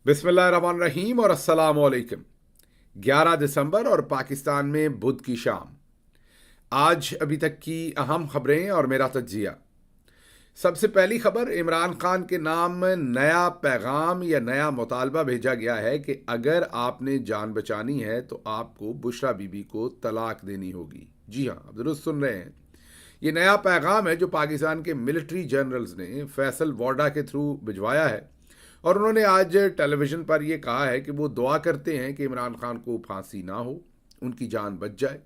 बिस्मिल्लाहिर्रहमानिर्रहीम और अस्सलाम वालेकुम। 11 दिसंबर और पाकिस्तान में बुध की शाम। आज अभी तक की अहम खबरें और मेरा तज्जिया। सबसे पहली खबर, इमरान खान के नाम नया पैगाम या नया मुतालबा भेजा गया है कि अगर आपने जान बचानी है तो आपको बुशरा बीबी को तलाक देनी होगी। जी हाँ, आप दुरुस्त सुन रहे हैं। ये नया पैगाम है जो पाकिस्तान के मिलिट्री जनरल्स ने फैसल वाडा के थ्रू भिजवाया है। और उन्होंने आज टेलीविज़न पर यह कहा है कि वो दुआ करते हैं कि इमरान खान को फांसी ना हो, उनकी जान बच जाए।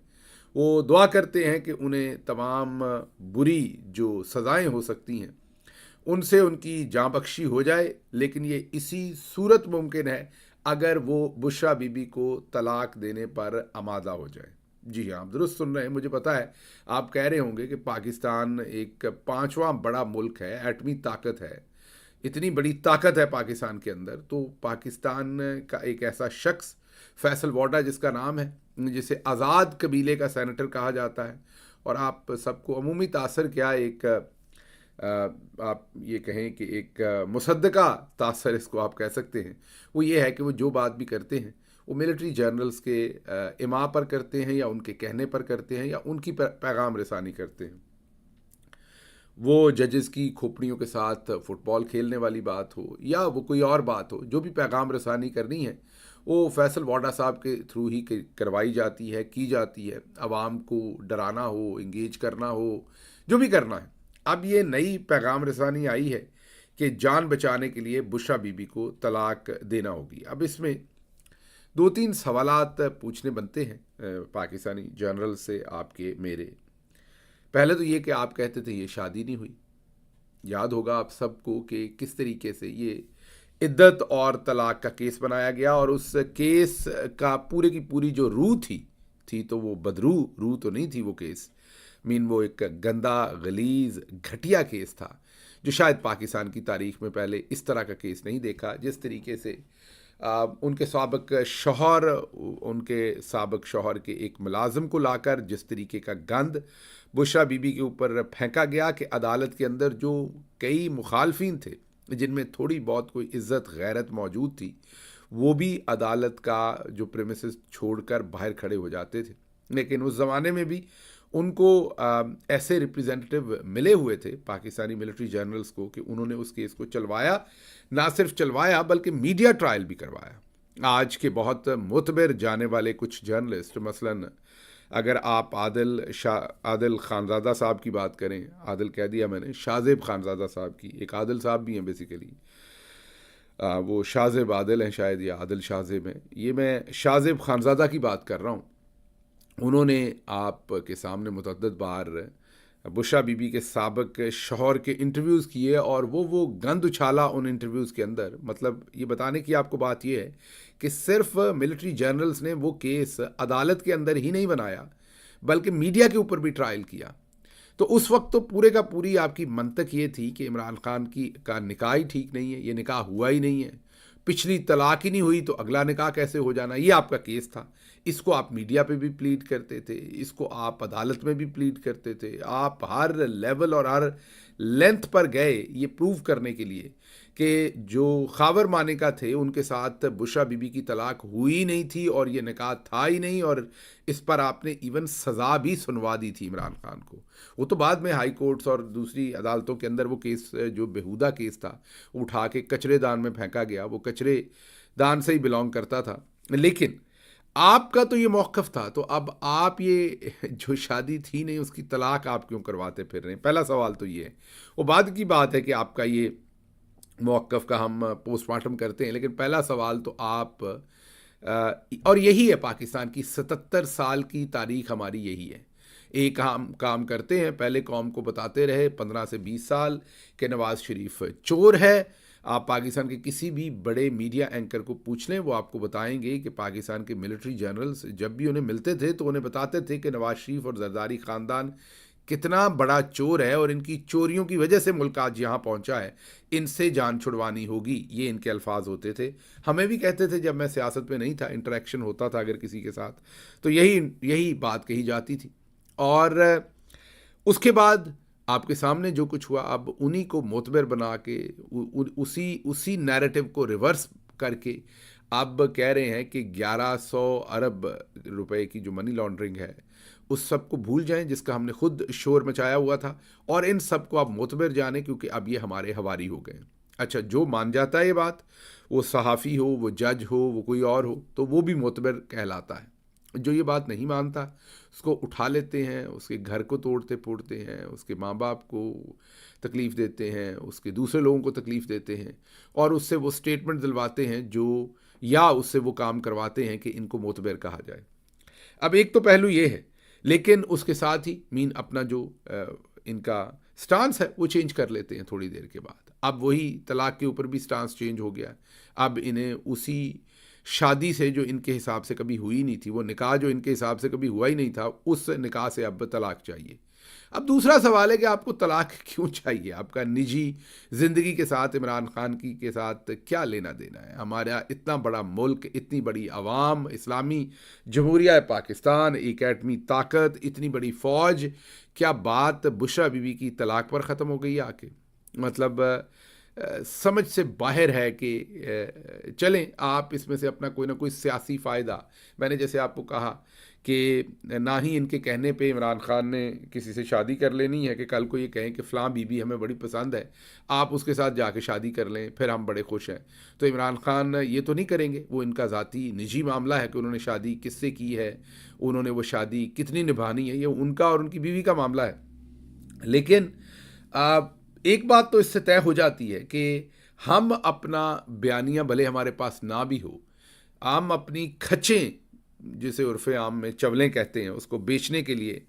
वो दुआ करते हैं कि उन्हें तमाम बुरी जो सज़ाएं हो सकती हैं उनसे उनकी जाँ बख्शी हो जाए, लेकिन ये इसी सूरत मुमकिन है अगर वो बुशरा बीबी को तलाक देने पर आमादा हो जाए। जी हाँ, आप दुरुस्त सुन रहे हैं। मुझे पता है आप कह रहे होंगे कि पाकिस्तान एक पांचवा बड़ा मुल्क है, एटमी ताकत है, इतनी बड़ी ताकत है पाकिस्तान के अंदर, तो पाकिस्तान का एक ऐसा शख्स फैसल वाडा जिसका नाम है, जिसे आज़ाद कबीले का सेनेटर कहा जाता है, और आप सबको अमूमी तासर क्या एक आप ये कहें कि एक मुसद्दका तासर इसको आप कह सकते हैं। वो ये है कि वो जो बात भी करते हैं वो मिलिट्री जर्नल्स के इमा पर करते हैं या उनके कहने पर करते हैं या उनकी पैगाम रसानी करते हैं। वो जजेस की खोपड़ियों के साथ फुटबॉल खेलने वाली बात हो या वो कोई और बात हो, जो भी पैगाम रसानी करनी है वो फैसल वाडा साहब के थ्रू ही करवाई जाती है, की जाती है। आवाम को डराना हो, इंगेज करना हो, जो भी करना है। अब ये नई पैगाम रसानी आई है कि जान बचाने के लिए बुशरा बीबी को तलाक देना होगी। अब इसमें दो तीन सवालात पूछने बनते हैं पाकिस्तानी जनरल से, आपके मेरे। पहले तो ये कि आप कहते थे ये शादी नहीं हुई। याद होगा आप सबको कि किस तरीके से ये इद्दत और तलाक का केस बनाया गया, और उस केस का पूरे की पूरी जो रूह थी तो वो बदरू रूह तो नहीं थी वो केस। वो एक गंदा, गलीज, घटिया केस था जो शायद पाकिस्तान की तारीख में पहले इस तरह का केस नहीं देखा। जिस तरीके से उनके साबक शौहर के एक मुलाजिम को लाकर जिस तरीके का गंद बुशरा बीबी के ऊपर फेंका गया कि अदालत के अंदर जो कई मुखालफिन थे जिनमें थोड़ी बहुत कोई इज्जत गैरत मौजूद थी, वो भी अदालत का जो प्रेमिसेस छोड़कर बाहर खड़े हो जाते थे। लेकिन उस ज़माने में भी उनको ऐसे रिप्रेजेंटेटिव मिले हुए थे पाकिस्तानी मिलिट्री जनरल्स को कि उन्होंने उस केस को चलवाया, ना सिर्फ चलवाया बल्कि मीडिया ट्रायल भी करवाया। आज के बहुत मुतबर जाने वाले कुछ जर्नलिस्ट, मसलन अगर आप आदिल खानज़ादा साहब की बात करें, आदिल कह दिया मैंने, शाहजेब खानज़ादा साहब की, एक आदिल साहब भी हैं बेसिकली, वो शाहजेब आदिल हैं शायद या आदिल शाहजेब हैं, ये मैं शाहजेब खानज़ादा की बात कर रहा हूँ। उन्होंने आपके सामने मुतअद्दिद बार बुशरा बीबी के साबक शौहर के इंटरव्यूज़ किए और वो गंद उछाला उन इंटरव्यूज़ के अंदर। मतलब ये बताने की आपको बात ये है कि सिर्फ मिलिट्री जनरल्स ने वो केस अदालत के अंदर ही नहीं बनाया बल्कि मीडिया के ऊपर भी ट्रायल किया। तो उस वक्त तो पूरे का पूरी आपकी मंतक ये थी कि इमरान खान का निकाह ही ठीक नहीं है, ये निकाह हुआ ही नहीं है, पिछली तलाक ही नहीं हुई तो अगला निकाह कैसे हो जाना, ये आपका केस था। इसको आप मीडिया पे भी प्लीड करते थे, इसको आप अदालत में भी प्लीड करते थे, आप हर लेवल और हर लेंथ पर गए ये प्रूव करने के लिए कि जो खावर मानिका थे उनके साथ बुशरा बीबी की तलाक हुई नहीं थी और ये निकाह था ही नहीं, और इस पर आपने इवन सज़ा भी सुनवा दी थी इमरान खान को। वो तो बाद में हाई कोर्ट्स और दूसरी अदालतों के अंदर वो केस जो बेहुदा केस था उठा के कचरेदान में फेंका गया, वो कचरे दान से ही बिलोंग करता था। लेकिन आपका तो ये मौक़िफ़ था, तो अब आप ये जो शादी थी नहीं उसकी तलाक आप क्यों करवाते फिर रहे हैं? पहला सवाल तो ये है। वो बाद की बात है कि आपका ये मौक़िफ़ का हम पोस्टमार्टम करते हैं, लेकिन पहला सवाल तो आप और यही है पाकिस्तान की 77 साल की तारीख़ हमारी यही है। एक हम काम करते हैं, पहले कौम को बताते रहे 15 से 20 साल कि नवाज़ शरीफ चोर है। आप पाकिस्तान के किसी भी बड़े मीडिया एंकर को पूछ लें, वो आपको बताएंगे कि पाकिस्तान के मिलिट्री जनरल्स जब भी उन्हें मिलते थे तो उन्हें बताते थे कि नवाज शरीफ और जरदारी ख़ानदान कितना बड़ा चोर है और इनकी चोरियों की वजह से मुल्क आज यहाँ पहुँचा है, इनसे जान छुड़वानी होगी, ये इनके अल्फाज होते थे। हमें भी कहते थे जब मैं सियासत में नहीं था, इंटरेक्शन होता था अगर किसी के साथ तो यही बात कही जाती थी। और उसके बाद आपके सामने जो कुछ हुआ, अब उन्हीं को मोतबर बना के उसी नैरेटिव को रिवर्स करके अब कह रहे हैं कि 1100 अरब रुपए की जो मनी लॉन्ड्रिंग है उस सब को भूल जाएं जिसका हमने खुद शोर मचाया हुआ था, और इन सब को आप मोतबर जाने क्योंकि अब ये हमारे हवारी हो गए। अच्छा, जो मान जाता है ये बात, वो सहाफ़ी हो, वो जज हो, वो कोई और हो, तो वो भी मोतबर कहलाता है। जो ये बात नहीं मानता उसको उठा लेते हैं, उसके घर को तोड़ते फोड़ते हैं, उसके माँ बाप को तकलीफ़ देते हैं, उसके दूसरे लोगों को तकलीफ़ देते हैं, और उससे वो स्टेटमेंट दिलवाते हैं जो, या उससे वो काम करवाते हैं कि इनको मोतबर कहा जाए। अब एक तो पहलू ये है, लेकिन उसके साथ ही मीन अपना जो इनका स्टांस है वो चेंज कर लेते हैं थोड़ी देर के बाद। अब वही तलाक के ऊपर भी स्टांस चेंज हो गया। अब इन्हें उसी शादी से जो इनके हिसाब से कभी हुई नहीं थी, वो निकाह जो इनके हिसाब से कभी हुआ ही नहीं था, उस निकाह से अब तलाक चाहिए। अब दूसरा सवाल है कि आपको तलाक क्यों चाहिए? आपका निजी ज़िंदगी के साथ इमरान खान की के साथ क्या लेना देना है? हमारा इतना बड़ा मुल्क, इतनी बड़ी आवाम, इस्लामी जमहूरिया पाकिस्तान, एक एटमी ताकत, इतनी बड़ी फ़ौज, क्या बात बुशरा बीबी की तलाक पर ख़त्म हो गई है आके? मतलब समझ से बाहर है कि चलें आप इसमें से अपना कोई ना कोई सियासी फ़ायदा, मैंने जैसे आपको कहा कि ना ही इनके कहने पे इमरान खान ने किसी से शादी कर लेनी है कि कल को ये कहें कि फ़लाँ बीबी हमें बड़ी पसंद है, आप उसके साथ जाके शादी कर लें, फिर हम बड़े खुश हैं। तो इमरान खान ये तो नहीं करेंगे, वो इनका ज़ाती निजी मामला है कि उन्होंने शादी किससे की है, उन्होंने वो शादी कितनी निभानी है, ये उनका और उनकी बीवी का मामला है। लेकिन एक बात तो इससे तय हो जाती है कि हम अपना बयानिया भले हमारे पास ना भी हो, हम अपनी खचें, जिसे उर्फ़े आम में चवलें कहते हैं, उसको बेचने के लिए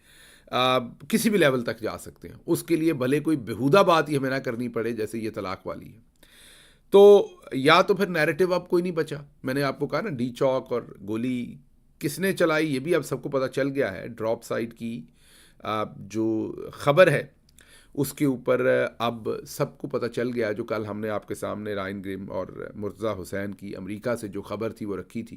किसी भी लेवल तक जा सकते हैं। उसके लिए भले कोई बेहुदा बात ही हमें ना करनी पड़े, जैसे ये तलाक वाली है। तो या तो फिर नैरेटिव अब कोई नहीं बचा। मैंने आपको कहा ना, डी चौक और गोली किसने चलाई ये भी अब सबको पता चल गया है। ड्रॉप साइड की जो ख़बर है उसके ऊपर अब सबको पता चल गया, जो कल हमने आपके सामने रायन ग्रिम और मुर्तज़ा हुसैन की अमेरिका से जो ख़बर थी वो रखी थी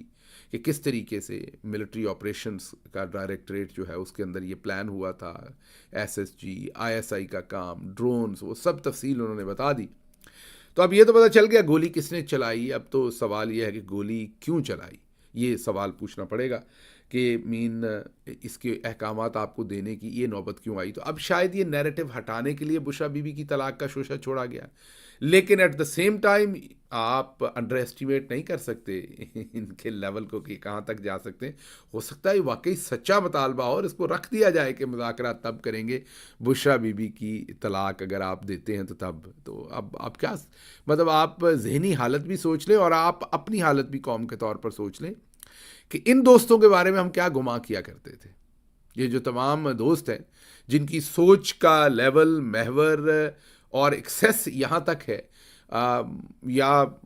कि किस तरीके से मिलिट्री ऑपरेशंस का डायरेक्टरेट जो है उसके अंदर ये प्लान हुआ था, एसएसजी, आईएसआई का काम, ड्रोन्स, वो सब तफसील उन्होंने बता दी। तो अब ये तो पता चल गया गोली किसने चलाई। अब तो सवाल ये है कि गोली क्यों चलाई, ये सवाल पूछना पड़ेगा कि मीन इसके अहकामात आपको देने की ये नौबत क्यों आई। तो अब शायद ये नैरेटिव हटाने के लिए बुशरा बीबी की तलाक का शोशा छोड़ा गया, लेकिन एट द सेम टाइम आप अंडर एस्टिमेट नहीं कर सकते इनके लेवल को कि कहाँ तक जा सकते हैं। हो सकता है वाकई सच्चा मुतालबा और इसको रख दिया जाए कि मुज़ाकरात तब करेंगे, बुशरा बीबी की तलाक अगर आप देते हैं तो तब। तो अब आप क्या, मतलब आप जहनी हालत भी सोच लें और आप अपनी हालत भी कौम के तौर पर सोच लें कि इन दोस्तों के बारे में हम क्या गुमा किया करते थे। ये जो तमाम दोस्त हैं जिनकी सोच का लेवल, महवर और एक्सेस यहाँ तक है, या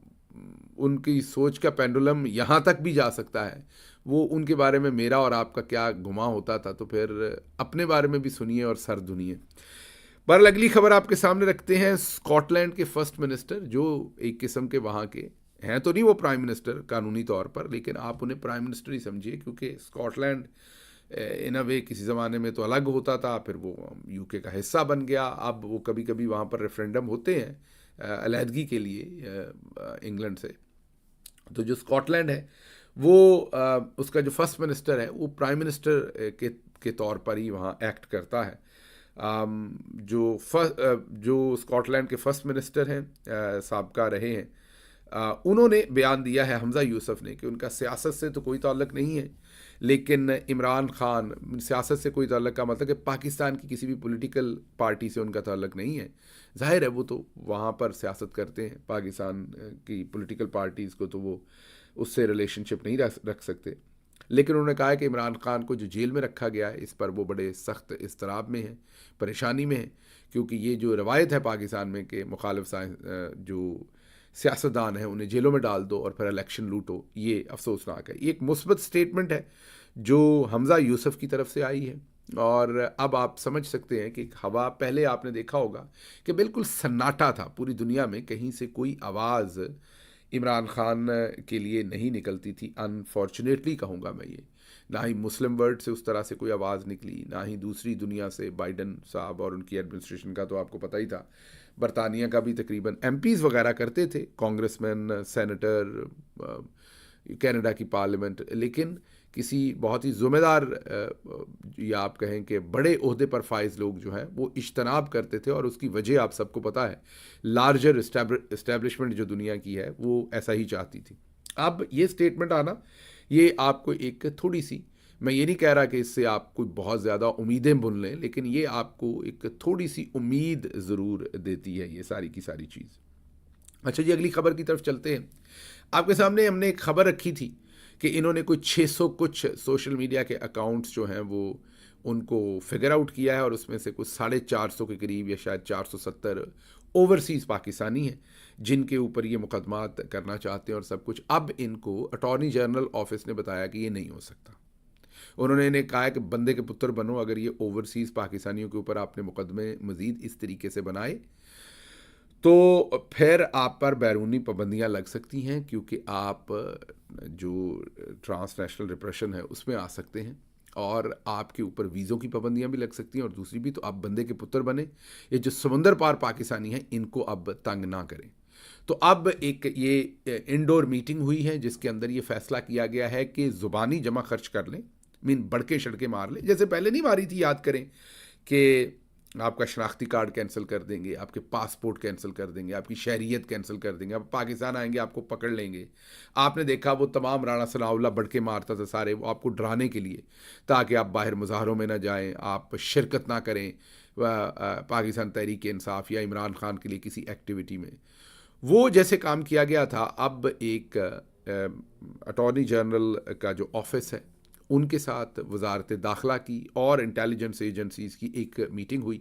उनकी सोच का पेंडुलम यहाँ तक भी जा सकता है, वो उनके बारे में मेरा और आपका क्या गुमा होता था। तो फिर अपने बारे में भी सुनिए और सर धुनिए। पर अगली खबर आपके सामने रखते हैं। स्कॉटलैंड के फर्स्ट मिनिस्टर, जो एक किस्म के वहाँ के हैं तो नहीं वो प्राइम मिनिस्टर कानूनी तौर पर, लेकिन आप उन्हें प्राइम मिनिस्टर ही समझिए, क्योंकि स्कॉटलैंड इन अ वे किसी ज़माने में तो अलग होता था, फिर वो यूके का हिस्सा बन गया। अब वो कभी कभी वहाँ पर रेफरेंडम होते हैं अलहदगी के लिए इंग्लैंड से। तो जो स्कॉटलैंड है वो उसका जो फर्स्ट मिनिस्टर है वो प्राइम मिनिस्टर के तौर पर ही वहाँ एक्ट करता है। जो स्कॉटलैंड के फर्स्ट मिनिस्टर हैं, साबका रहे हैं, उन्होंने बयान दिया है, हमज़ा यूसुफ ने, कि उनका सियासत से तो कोई ताल्लुक़ नहीं है, लेकिन इमरान खान, सियासत से कोई ताल्लुक़ का मतलब कि पाकिस्तान की किसी भी पॉलिटिकल पार्टी से उनका ताल्लुक़ नहीं है। ज़ाहिर है वो तो वहाँ पर सियासत करते हैं, पाकिस्तान की पॉलिटिकल पार्टीज़ को तो वो उससे रिलेशनशिप नहीं रख सकते। लेकिन उन्होंने कहा है कि इमरान खान को जो जेल में रखा गया है, इस पर वो बड़े सख्त इज़्तिराब में हैं, परेशानी में हैं, क्योंकि ये जो रवायत है पाकिस्तान में कि मुखालिफ जो सियासतदान है उन्हें जेलों में डाल दो और फिर इलेक्शन लूटो, ये अफसोसनाक है। ये एक मुस्बत स्टेटमेंट है जो हमज़ा यूसुफ की तरफ से आई है। और अब आप समझ सकते हैं कि हवा, पहले आपने देखा होगा कि बिल्कुल सन्नाटा था पूरी दुनिया में, कहीं से कोई आवाज़ इमरान खान के लिए नहीं निकलती थी। अनफॉर्चुनेटली कहूँगा मैं ये, ना ही मुस्लिम वर्ल्ड से उस तरह से कोई आवाज़ निकली, ना ही दूसरी दुनिया से, बाइडन साहब और उनकी एडमिनिस्ट्रेशन का तो आपको पता ही था। बरतानिया का भी तकरीबन एमपीज़ वगैरह करते थे, कांग्रेसमैन, सेनेटर, कनाडा की पार्लियामेंट, लेकिन किसी बहुत ही ज़िम्मेदार या आप कहें कि बड़े ओहदे पर फाइज लोग जो हैं वो इज्तनाब करते थे, और उसकी वजह आप सबको पता है, लार्जर इस्टेब्लिशमेंट जो दुनिया की है वो ऐसा ही चाहती थी। अब ये स्टेटमेंट आना, ये आपको एक थोड़ी सी, मैं ये नहीं कह रहा कि इससे आप कोई बहुत ज़्यादा उम्मीदें बुन लें, लेकिन ये आपको एक थोड़ी सी उम्मीद ज़रूर देती है ये सारी की सारी चीज़। अच्छा जी, अगली खबर की तरफ चलते हैं। आपके सामने हमने एक खबर रखी थी कि इन्होंने कोई 600 कुछ सोशल मीडिया के अकाउंट्स जो हैं वो उनको फिगर आउट किया है, और उसमें से कुछ 450 के करीब या शायद 470 ओवरसीज़ पाकिस्तानी हैं जिनके ऊपर ये मुकदमात करना चाहते हैं और सब कुछ। अब इनको अटॉर्नी जनरल ऑफिस ने बताया कि ये नहीं हो सकता। उन्होंने इन्हें कहा है कि बंदे के पुत्र बनो, अगर ये ओवरसीज़ पाकिस्तानियों के ऊपर आपने मुकदमे मज़ीद इस तरीके से बनाए तो फिर आप पर बैरूनी पाबंदियां लग सकती हैं, क्योंकि आप जो ट्रांसनेशनल रिप्रेशन है उसमें आ सकते हैं, और आपके ऊपर वीज़ों की पाबंदियां भी लग सकती हैं, और दूसरी भी, तो आप बंदे के पुत्र बने। ये जो समंदर पार पाकिस्तानी हैं इनको अब तंग ना करें। तो अब एक ये इंडोर मीटिंग हुई है जिसके अंदर ये फैसला किया गया है कि ज़ुबानी जमा खर्च कर लें, मीन बड़के शड़के मार लें, जैसे पहले नहीं मारी थी, याद करें कि आपका शनाख्ती कार्ड कैंसिल कर देंगे, आपके पासपोर्ट कैंसिल कर देंगे, आपकी शहरियत कैंसिल कर देंगे, आप पाकिस्तान आएंगे आपको पकड़ लेंगे। आपने देखा वो तमाम राणा सनाउल्लाह बड़के मारता था सारे, वो आपको डराने के लिए, ताकि आप बाहर मुजाहरों में ना जाएं, आप शिरकत ना करें पाकिस्तान तहरीक इंसाफ या इमरान खान के लिए किसी एक्टिविटी में। वो जैसे काम किया गया था, अब एक अटॉर्नी जनरल का जो ऑफिस है उनके साथ वजारत दाखिला की और इंटेलिजेंस एजेंसीज़ की एक मीटिंग हुई,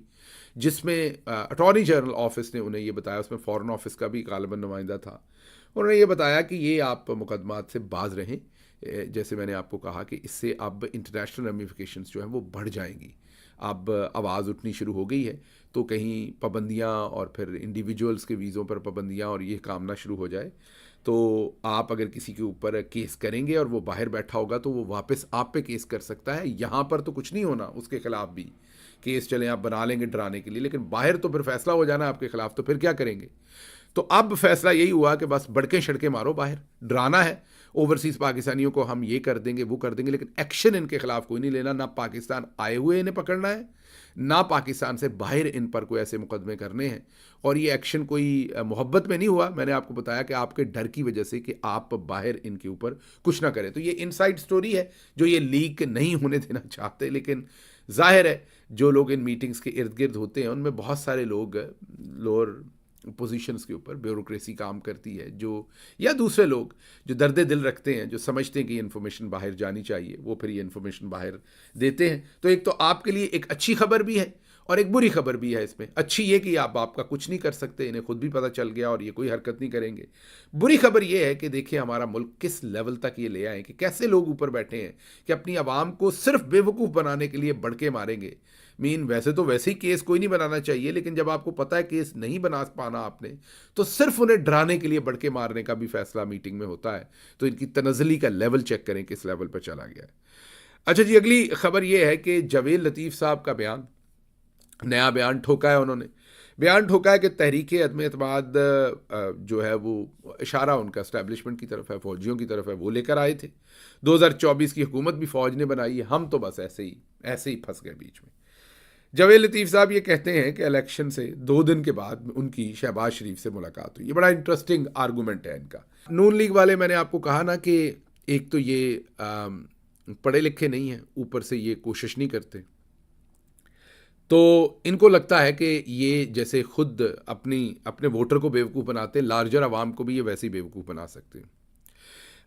जिसमें अटॉर्नी जनरल ऑफिस ने उन्हें ये बताया, उसमें फ़ॉरेन ऑफिस का भी गालिबन नुमाइंदा था, उन्होंने ये बताया कि ये आप मुकदमात से बाज रहें। जैसे मैंने आपको कहा कि इससे अब इंटरनेशनल रेमिफिकेशंस जो हैं वो बढ़ जाएंगी। अब आवाज़ उठनी शुरू हो गई है, तो कहीं पाबंदियाँ और फिर इंडिविजुअल्स के वीज़ों पर पाबंदियाँ और ये काम ना शुरू हो जाए, तो आप अगर किसी के ऊपर केस करेंगे और वो बाहर बैठा होगा तो वो वापस आप पे केस कर सकता है। यहाँ पर तो कुछ नहीं होना, उसके खिलाफ भी केस चले आप बना लेंगे डराने के लिए, लेकिन बाहर तो फिर फैसला हो जाना आपके खिलाफ, तो फिर क्या करेंगे। तो अब फैसला यही हुआ कि बस बड़के शड़के मारो, बाहर डराना है ओवरसीज़ पाकिस्तानियों को, हम ये कर देंगे वो कर देंगे, लेकिन एक्शन इनके खिलाफ कोई नहीं लेना। ना पाकिस्तान आए हुए इन्हें पकड़ना है, ना पाकिस्तान से बाहर इन पर कोई ऐसे मुकदमे करने हैं। और ये एक्शन कोई मोहब्बत में नहीं हुआ, मैंने आपको बताया कि आपके डर की वजह से कि आप बाहर इनके ऊपर कुछ ना करें। तो ये इनसाइड स्टोरी है जो ये लीक नहीं होने देना चाहते, लेकिन जाहिर है जो लोग इन मीटिंग्स के इर्द गिर्द होते हैं उनमें बहुत सारे लोग लोअर पोजीशंस के ऊपर ब्यूरोक्रेसी काम करती है, जो या दूसरे लोग जो दर्द दिल रखते हैं, जो समझते हैं कि ये इन्फॉर्मेशन बाहर जानी चाहिए, वो फिर ये इन्फॉर्मेशन बाहर देते हैं। तो एक तो आपके लिए एक अच्छी खबर भी है और एक बुरी खबर भी है इसमें। अच्छी ये कि आप आपका कुछ नहीं कर सकते, इन्हें खुद भी पता चल गया और ये कोई हरकत नहीं करेंगे। बुरी खबर ये है कि देखिए हमारा मुल्क किस लेवल तक ये ले आए कि कैसे लोग ऊपर बैठे हैं कि अपनी आवाम को सिर्फ बेवकूफ़ बनाने के लिए बढ़के मारेंगे। मीन वैसे तो वैसे ही केस कोई नहीं बनाना चाहिए, लेकिन जब आपको पता है केस नहीं बना पाना आपने, तो सिर्फ उन्हें डराने के लिए बढ़के मारने का भी फैसला मीटिंग में होता है। तो इनकी तनज़ली का लेवल चेक करें किस लेवल पर चला गया है। अच्छा जी, अगली खबर यह है कि जावेद लतीफ़ साहब का बयान, नया बयान ठोका है उन्होंने। बयान ठोका है कि तहरीक अदम एतमाद जो है वो इशारा उनका इस्टेब्लिशमेंट की तरफ है, फौजियों की तरफ है, वो लेकर आए थे। 2024 की हुकूमत भी फ़ौज ने बनाई है, हम तो बस ऐसे ही फंस गए बीच में। जावेद लतीफ़ साहब ये कहते हैं कि इलेक्शन से 2 दिन के बाद उनकी शहबाज शरीफ से मुलाकात हुई। ये बड़ा इंटरेस्टिंग आर्गूमेंट है इनका। नून लीग वाले, मैंने आपको कहा ना कि एक तो ये पढ़े लिखे नहीं हैं, ऊपर से ये कोशिश नहीं करते, तो इनको लगता है कि ये जैसे खुद अपने वोटर को बेवकूफ़ बनाते हैं, लार्जर आवाम को भी ये वैसे ही बेवकूफ़ बना सकते हैं।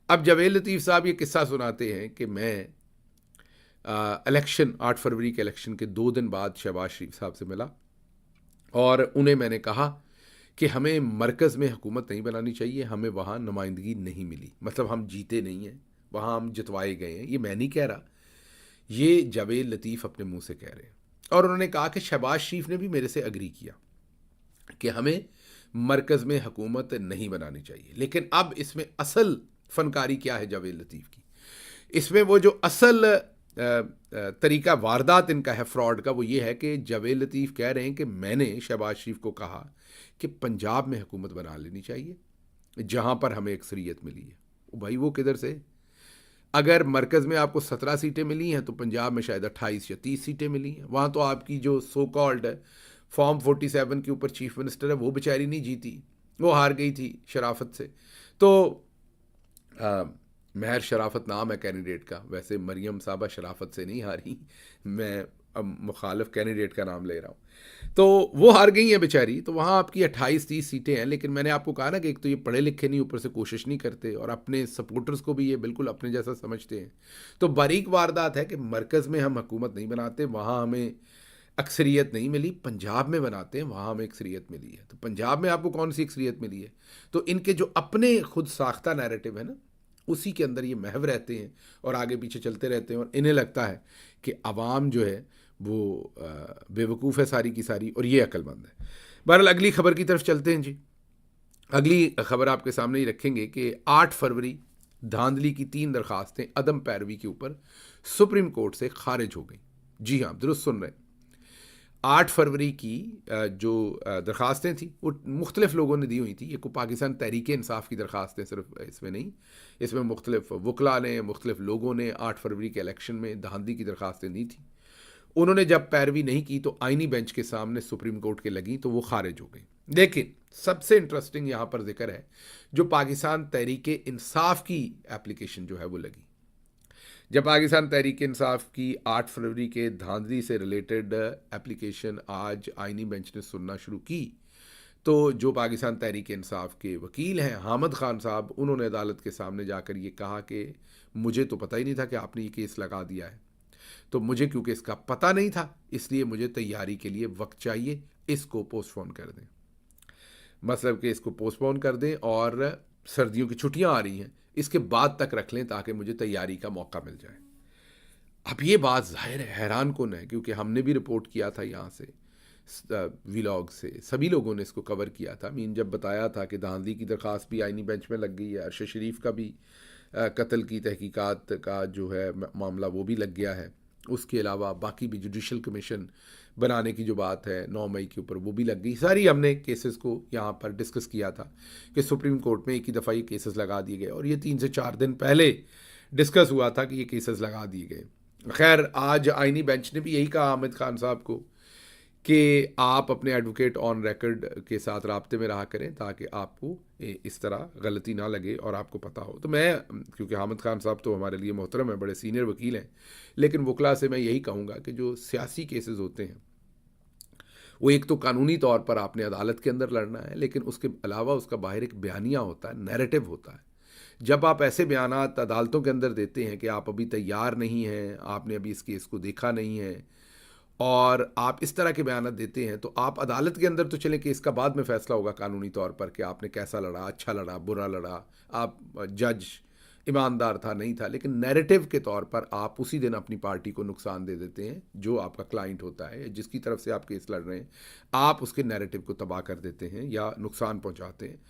अब जावेद लतीफ़ साहब ये किस्सा सुनाते हैं कि मैं इलेक्शन 8 फरवरी के इलेक्शन के 2 दिन बाद शहबाज शरीफ साहब से मिला और उन्हें मैंने कहा कि हमें मरकज़ में हुकूमत नहीं बनानी चाहिए, हमें वहाँ नुमाइंदगी नहीं मिली, मतलब हम जीते नहीं हैं, वहाँ हम जितवाए गए हैं। ये मैं नहीं कह रहा, ये जावेद लतीफ़ अपने मुंह से कह रहे हैं। और उन्होंने कहा कि शहबाज शरीफ ने भी मेरे से अग्री किया कि हमें मरकज़ में हुकूमत नहीं बनानी चाहिए। लेकिन अब इसमें असल फनकारी क्या है जावेद लतीफ़ की, इसमें वो जो असल तरीका वारदात इनका है फ्रॉड का, वो ये है कि जावेद लतीफ़ कह रहे हैं कि मैंने शहबाज शरीफ को कहा कि पंजाब में हुकूमत बना लेनी चाहिए जहाँ पर हमें अक्सरियत मिली है। भाई वो किधर से? अगर मरकज़ में आपको 17 सीटें मिली हैं तो पंजाब में शायद 28 या 30 सीटें मिली हैं। वहाँ तो आपकी जो सो कॉल्ड फॉर्म 47 के ऊपर चीफ मिनिस्टर है वो बेचारी नहीं जीती, वो हार गई थी शराफत से। तो महर शराफत नाम है कैंडिडेट का, वैसे मरियम साहबा शराफत से नहीं हारी, मैं अब मुखालिफ कैंडिडेट का नाम ले रहा हूँ। तो वो हार गई हैं बेचारी, तो वहाँ आपकी 28-30 सीटें हैं। लेकिन मैंने आपको कहा ना कि एक तो ये पढ़े लिखे नहीं, ऊपर से कोशिश नहीं करते और अपने सपोर्टर्स को भी ये बिल्कुल अपने जैसा समझते हैं। तो बारीक वारदात है कि मरकज़ में हम हुकूमत नहीं बनाते, वहाँ हमें अक्सरियत नहीं मिली, पंजाब में बनाते हैं वहाँ हमें अक्सरियत मिली है। तो पंजाब में आपको कौन सी अक्सरियत मिली है? तो इनके जो अपने खुद साख्ता नैरेटिव है ना, उसी के अंदर ये महव रहते हैं और आगे पीछे चलते रहते हैं और इन्हें लगता है कि आवाम जो है वो बेवकूफ़ है सारी की सारी और ये अक्लमंद है। बहरहाल अगली खबर की तरफ चलते हैं जी। अगली खबर आपके सामने ही रखेंगे कि 8 फरवरी धांधली की 3 दरखास्तें अदम पैरवी के ऊपर सुप्रीम कोर्ट से खारिज हो गई। जी हाँ, दुरुस्त सुन रहे हैं। 8 फरवरी की जो दरखास्तें थी वो मुख्तलिफ लोगों ने दी हुई थी। ये को पाकिस्तान तहरीक इंसाफ की दरखास्तें सिर्फ इसमें नहीं, इसमें मुख्तलिफ वकला ने, मुख्तलिफ लोगों ने 8 फरवरी के इलेक्शन में धांधली की दरखास्तें दी थी। उन्होंने जब पैरवी नहीं की तो आईनी बेंच के सामने सुप्रीम कोर्ट के लगी तो वो खारिज हो गई। लेकिन सबसे इंटरेस्टिंग यहाँ पर जिक्र है जो पाकिस्तान तहरीक इंसाफ की एप्लीकेशन जो है वो लगी। जब पाकिस्तान तहरीक इंसाफ की 8 फरवरी के धांधली से रिलेटेड एप्लीकेशन आज आईनी बेंच ने सुनना शुरू की तो जो पाकिस्तान तहरीक इंसाफ के वकील हैं हामिद खान साहब, उन्होंने अदालत के सामने जाकर ये कहा कि मुझे तो पता ही नहीं था कि आपने ये केस लगा दिया है, तो मुझे क्योंकि इसका पता नहीं था इसलिए मुझे तैयारी के लिए वक्त चाहिए, इसको पोस्टपोन कर दें। मतलब कि इसको पोस्टपोन कर दें और सर्दियों की छुट्टियां आ रही हैं इसके बाद तक रख लें ताकि मुझे तैयारी का मौका मिल जाए। अब ये बात ज़ाहिर है हैरान कुन है क्योंकि हमने भी रिपोर्ट किया था यहाँ से, व्लॉग से सभी लोगों ने इसको कवर किया था। मीन जब बताया था कि धांधली की दरख्वास्त भी आईनी बेंच में लग गई है, अरशद शरीफ का भी कत्ल की तहकीकात का जो है मामला वो भी लग गया है, उसके अलावा बाकी भी जुडिशल कमीशन बनाने की जो बात है 9 मई के ऊपर वो भी लग गई। सारी हमने केसेस को यहाँ पर डिस्कस किया था कि सुप्रीम कोर्ट में एक ही दफ़ा ये केसेस लगा दिए गए और ये 3 से 4 दिन पहले डिस्कस हुआ था कि ये केसेस लगा दिए गए। खैर आज आईनी बेंच ने भी यही कहा हामिद खान साहब को कि आप अपने एडवोकेट ऑन रिकॉर्ड के साथ राब्ते में रहा करें ताकि आपको इस तरह गलती ना लगे और आपको पता हो। तो मैं, क्योंकि हामिद खान साहब तो हमारे लिए मोहतरम है, बड़े सीनियर वकील हैं, लेकिन वकला से मैं यही कहूँगा कि जो सियासी केसेस होते हैं वो एक तो कानूनी तौर पर आपने अदालत के अंदर लड़ना है, लेकिन उसके अलावा उसका बाहर एक बयानिया होता है, नैरेटिव होता है। जब आप ऐसे बयानात अदालतों के अंदर देते हैं कि आप अभी तैयार नहीं हैं, आपने अभी इस केस को देखा नहीं है और आप इस तरह के बयान देते हैं, तो आप अदालत के अंदर तो चलें कि इसका बाद में फ़ैसला होगा कानूनी तौर पर कि आपने कैसा लड़ा, अच्छा लड़ा, बुरा लड़ा, आप जज ईमानदार था नहीं था, लेकिन नैरेटिव के तौर पर आप उसी दिन अपनी पार्टी को नुकसान दे देते हैं। जो आपका क्लाइंट होता है जिसकी तरफ से आप केस लड़ रहे हैं, आप उसके नैरेटिव को तबाह कर देते हैं या नुकसान पहुंचाते हैं।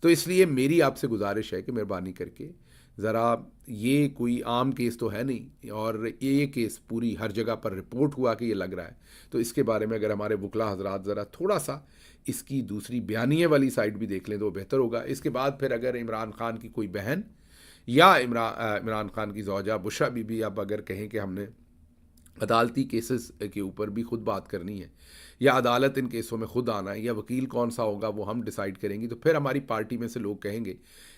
तो इसलिए मेरी आपसे गुजारिश है कि मेहरबानी करके ज़रा, ये कोई आम केस तो है नहीं और ये केस पूरी हर जगह पर रिपोर्ट हुआ कि ये लग रहा है, तो इसके बारे में अगर हमारे वकला हजरात ज़रा थोड़ा सा इसकी दूसरी बयानिए वाली साइड भी देख लें तो बेहतर होगा। इसके बाद फिर अगर इमरान खान की कोई बहन या इमरान खान की ज़ौजा बुशरा बीबी अब अगर कहें कि हमने अदालती केसेस के ऊपर भी खुद बात करनी है या अदालत इन केसों में खुद आना है या वकील कौन सा होगा वो हम डिसाइड करेंगे, तो फिर हमारी पार्टी में से लोग कहेंगे,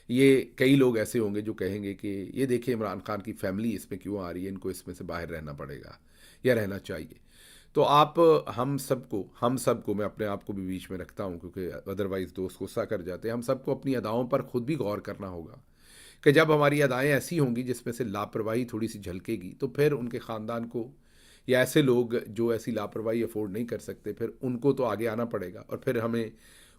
ये कई लोग ऐसे होंगे जो कहेंगे कि ये देखिए इमरान खान की फैमिली इसमें क्यों आ रही है, इनको इसमें से बाहर रहना पड़ेगा या रहना चाहिए। तो आप हम सबको मैं अपने आप को भी बीच में रखता हूँ क्योंकि अदरवाइज़ दोस्त गुस्सा कर जाते हैं, हम सबको अपनी अदाओं पर खुद भी गौर करना होगा कि जब हमारी अदाएँ ऐसी होंगी जिसमें से लापरवाही थोड़ी सी झलकेगी तो फिर उनके ख़ानदान को या ऐसे लोग जो ऐसी लापरवाही अफोर्ड नहीं कर सकते फिर उनको तो आगे आना पड़ेगा और फिर हमें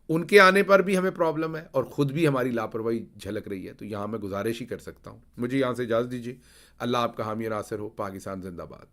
उनके आने पर भी हमें प्रॉब्लम है और ख़ुद भी हमारी लापरवाही झलक रही है। तो यहाँ मैं गुजारिश ही कर सकता हूँ। मुझे यहाँ से इजाज़त दीजिए। अल्लाह आपका हामी नासिर हो। पाकिस्तान जिंदाबाद।